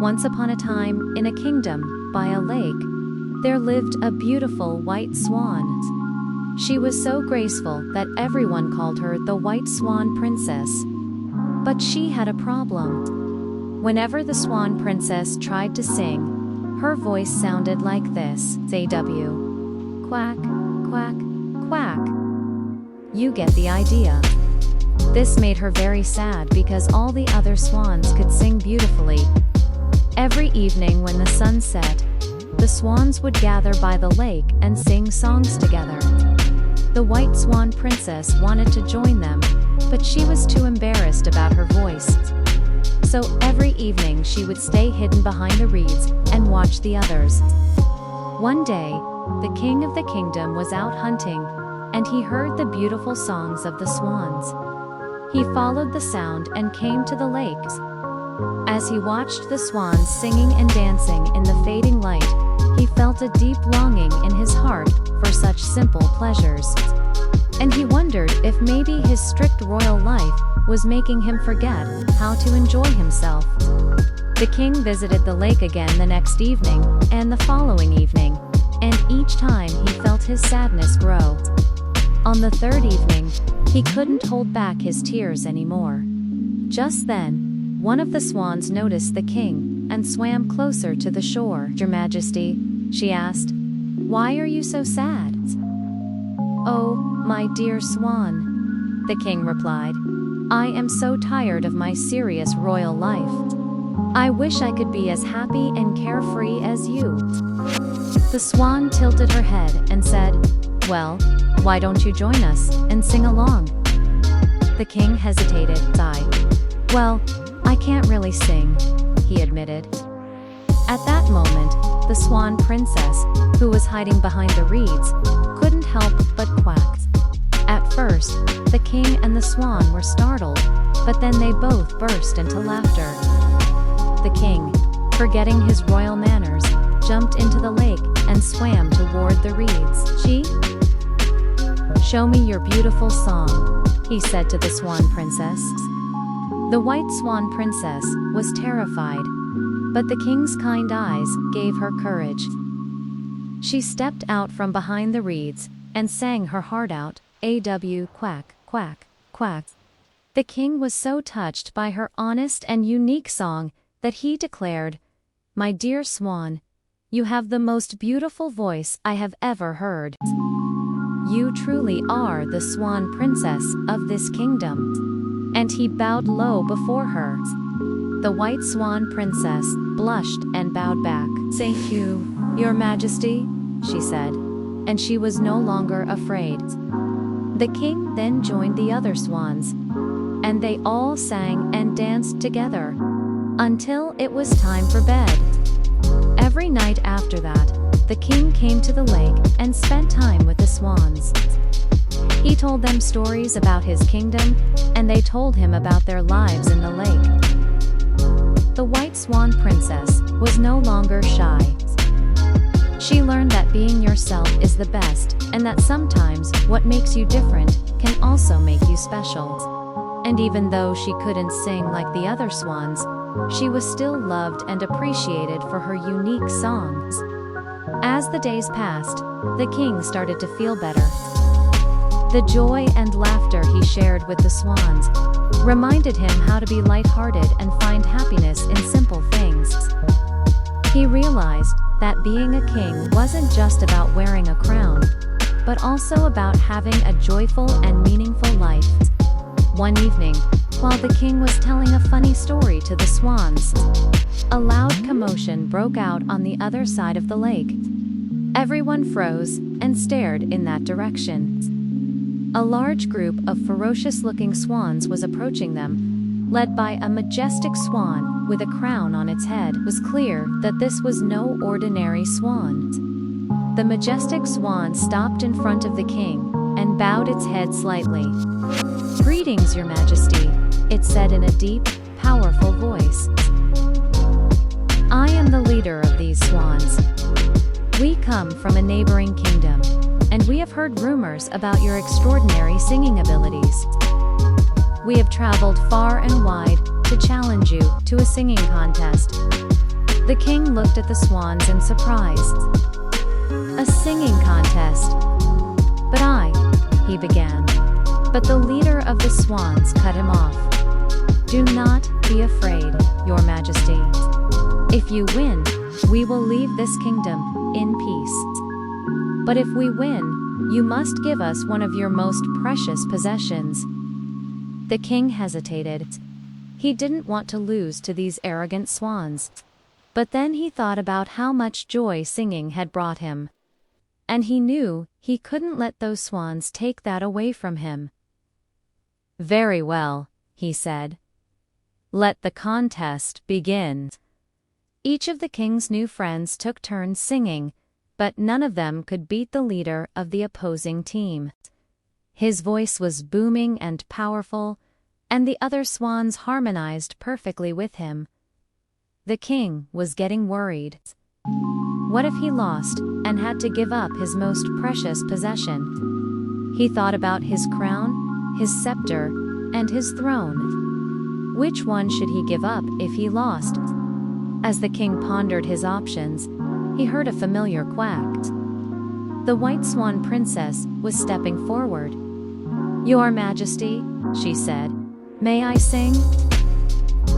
Once upon a time, in a kingdom, by a lake, there lived a beautiful white swan. She was so graceful that everyone called her the White Swan Princess. But she had a problem. Whenever the Swan Princess tried to sing, her voice sounded like this: AW. Quack, quack, quack. You get the idea. This made her very sad because all the other swans could sing beautifully. Every evening when the sun set, the swans would gather by the lake and sing songs together. The White Swan Princess wanted to join them, but she was too embarrassed about her voice. So every evening she would stay hidden behind the reeds and watch the others. One day, the king of the kingdom was out hunting, and he heard the beautiful songs of the swans. He followed the sound and came to the lake. As he watched the swans singing and dancing in the fading light, he felt a deep longing in his heart for such simple pleasures. And he wondered if maybe his strict royal life was making him forget how to enjoy himself. The king visited the lake again the next evening, and the following evening, and each time he felt his sadness grow. On the third evening, he couldn't hold back his tears anymore. Just then, one of the swans noticed the king and swam closer to the shore. "Your Majesty," she asked, "why are you so sad?" "Oh, my dear swan," the king replied, "I am so tired of my serious royal life. I wish I could be as happy and carefree as you." The swan tilted her head and said, "Well, why don't you join us and sing along?" The king hesitated, sighed. "Well, I can't really sing," he admitted. At that moment, the Swan Princess, who was hiding behind the reeds, couldn't help but quack. At first, the king and the swan were startled, but then they both burst into laughter. The king, forgetting his royal manners, jumped into the lake and swam toward the reeds. "Show me your beautiful song," he said to the Swan Princess. The White Swan Princess was terrified, but the king's kind eyes gave her courage. She stepped out from behind the reeds and sang her heart out, "AW quack, quack, quack." The king was so touched by her honest and unique song that he declared, "My dear swan, you have the most beautiful voice I have ever heard. You truly are the Swan Princess of this kingdom." And he bowed low before her. The White Swan Princess blushed and bowed back. "Thank you, Your Majesty," she said, and she was no longer afraid. The king then joined the other swans, and they all sang and danced together until it was time for bed. Every night after that, the king came to the lake and spent time with the swans. He told them stories about his kingdom, and they told him about their lives in the lake. The White Swan Princess was no longer shy. She learned that being yourself is the best, and that sometimes what makes you different can also make you special. And even though she couldn't sing like the other swans, she was still loved and appreciated for her unique songs. As the days passed, the king started to feel better. The joy and laughter he shared with the swans reminded him how to be lighthearted and find happiness in simple things. He realized that being a king wasn't just about wearing a crown, but also about having a joyful and meaningful life. One evening, while the king was telling a funny story to the swans, a loud commotion broke out on the other side of the lake. Everyone froze and stared in that direction. A large group of ferocious-looking swans was approaching them, led by a majestic swan with a crown on its head. It was clear that this was no ordinary swan. The majestic swan stopped in front of the king and bowed its head slightly. "Greetings, Your Majesty," it said in a deep, powerful voice. "I am the leader of these swans. We come from a neighboring kingdom, and we have heard rumors about your extraordinary singing abilities. We have traveled far and wide to challenge you to a singing contest." The king looked at the swans in surprise. "A singing contest? But he began. But the leader of the swans cut him off. "Do not be afraid, Your Majesty. If you win, we will leave this kingdom in peace. But if we win, you must give us one of your most precious possessions." The king hesitated. He didn't want to lose to these arrogant swans. But then he thought about how much joy singing had brought him. And he knew he couldn't let those swans take that away from him. "Very well," he said. "Let the contest begin." Each of the king's new friends took turns singing, but none of them could beat the leader of the opposing team. His voice was booming and powerful, and the other swans harmonized perfectly with him. The king was getting worried. What if he lost and had to give up his most precious possession? He thought about his crown, his scepter, and his throne. Which one should he give up if he lost? As the king pondered his options, he heard a familiar quack. The White Swan Princess was stepping forward. "Your Majesty," she said, "may I sing?"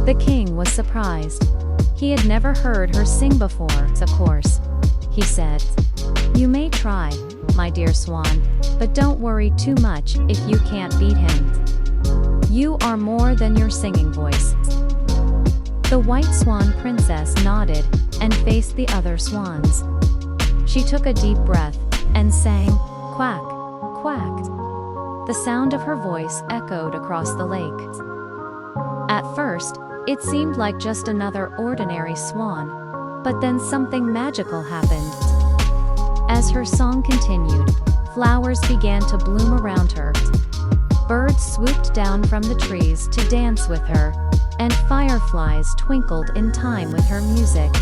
The king was surprised. He had never heard her sing before. "Of course," he said. "You may try, my dear swan, but don't worry too much if you can't beat him. You are more than your singing voice." The White Swan Princess nodded and faced the other swans. She took a deep breath and sang, "Quack, quack." The sound of her voice echoed across the lake. At first, it seemed like just another ordinary swan, but then something magical happened. As her song continued, flowers began to bloom around her. Birds swooped down from the trees to dance with her, and fireflies twinkled in time with her music.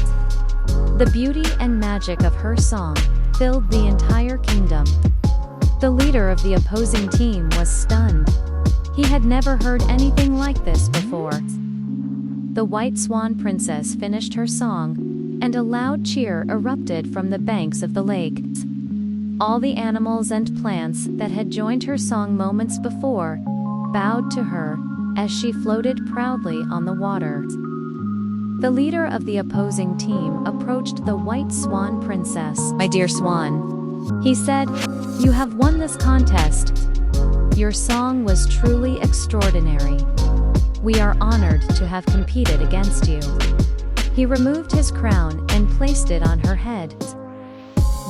The beauty and magic of her song filled the entire kingdom. The leader of the opposing team was stunned. He had never heard anything like this before. The White Swan Princess finished her song, and a loud cheer erupted from the banks of the lake. All the animals and plants that had joined her song moments before bowed to her as she floated proudly on the water. The leader of the opposing team approached the White Swan Princess. "My dear Swan," he said, "you have won this contest. Your song was truly extraordinary. We are honored to have competed against you." He removed his crown and placed it on her head.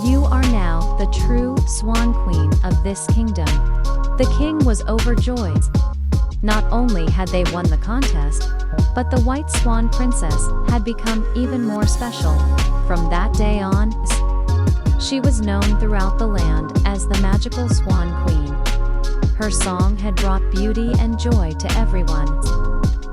"You are now the true Swan Queen of this kingdom." The king was overjoyed. Not only had they won the contest, but the White Swan Princess had become even more special. From that day on, she was known throughout the land as the magical Swan Queen. Her song had brought beauty and joy to everyone,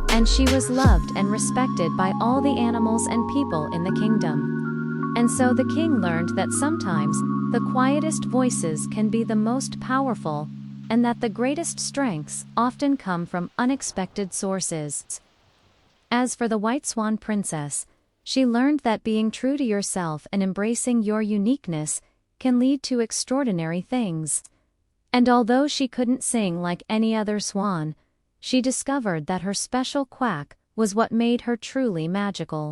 and she was loved and respected by all the animals and people in the kingdom. And so the king learned that sometimes the quietest voices can be the most powerful, and that the greatest strengths often come from unexpected sources. As for the White Swan Princess, she learned that being true to yourself and embracing your uniqueness can lead to extraordinary things. And although she couldn't sing like any other swan, she discovered that her special quack was what made her truly magical.